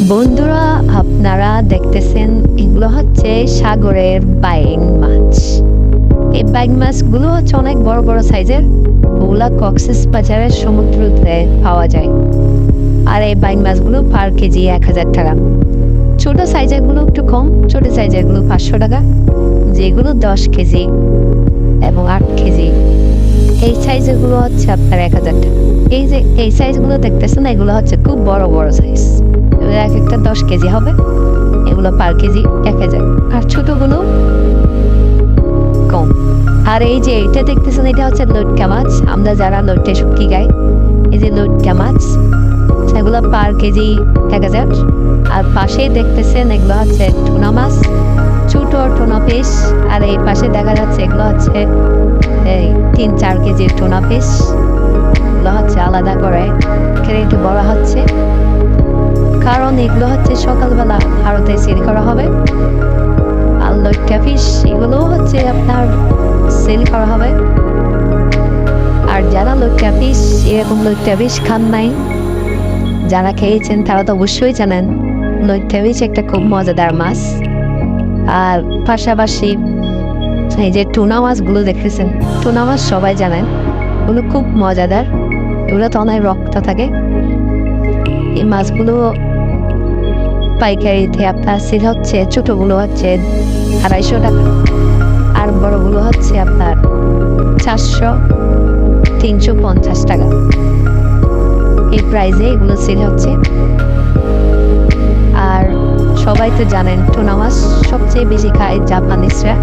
বন্ধুরা, আপনারা দেখতেছেন এগুলো হচ্ছে সাগরের বাইং মাছ। এই বাইং মাছগুলো হচ্ছে অনেক বড় বড় সাইজের। ওগুলা কক্সবাজারের সমুদ্রতে পাওয়া যায়। আর এই বাইং মাছগুলো পার কেজি 1000 টাকা। ছোট সাইজের গুলো একটু কম, ছোট সাইজের গুলো 500 টাকা। যেগুলো 10 কেজি এবং 8 কেজি এই সাইজের গুলো হচ্ছে আপনার 1000 টাকা। এই যে এই সাইজগুলো দেখতেছেন এগুলো হচ্ছে খুব বড় বড় সাইজ। এক একটা 10 কেজি হবে। এগুলো পার কেজি 1000। আর ছোটগুলো কম। আর এই যে এটা দেখতেছেন এটা হচ্ছে লটকা মাছ। আমরা যারা লটে শুটকি খাই, এই যে লটকা মাছ, সেগুলো পার কেজি 1000। আর পাশে দেখতেছেন এগুলো হচ্ছে টুনা মাছ, ছোট টুনা পিস। আর এই পাশে দেখা যাচ্ছে এগুলো হচ্ছে এই 3-4 কেজির টুনা পিস। এগুলো হচ্ছে আলাদা করে কেটে বড় হচ্ছে, কারণ এগুলো হচ্ছে সকালবেলা ভারতে সেল করা হবে। আর লটকা ফিশ এগুলো হচ্ছে আপনার সেল করা হবে। আর যারা লটকা ফিশ এরকম লটকা ফিশ খান নাই, যারা খেয়েছেন তারা তো অবশ্যই জানেন লটকা ফিশ একটা খুব মজাদার মাছ। আর পাশাপাশি এই যে টুনা মাছগুলো দেখতেছেন, টুনা মাছ সবাই জানেন ওগুলো খুব মজাদার। এগুলো তো অনেক রক্ত থাকে। এই মাছগুলো পাইকারিতে আপনার সেল হচ্ছে, ছোটগুলো হচ্ছে 250 টাকা, আর বড়গুলো হচ্ছে আপনার 400-350 টাকা। এই প্রাইসে এগুলো সেল হচ্ছে। আর সবাই তো জানেন টুনা মাছ সবচেয়ে বেশি খায় জাপানিজরা।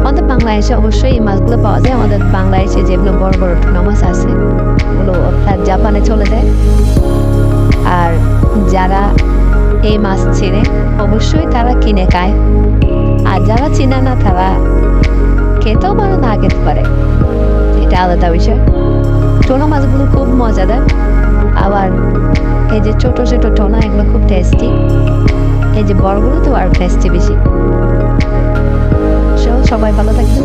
আমাদের বাংলাদেশে অবশ্যই এই মাছগুলো পাওয়া যায়। আমাদের বাংলাদেশে যেগুলো বড় বড় টুনা মাছ আছে ওগুলো অর্থাৎ জাপানে চলে যায়। আর যারা এই মাছ চেনে অবশ্যই তারা কিনে খায়। আর যারা চেনে না তারা খেতেও পারে, না খেতে পারে, এটা আলাদা বিষয়। টুনা মাছগুলো খুব মজাদার। আবার এই যে ছোট ছোট টুনা এগুলো খুব টেস্টি। এই যে বড়গুলো তো আর টেস্টি বেশি। সবাই ভালো থাকবেন।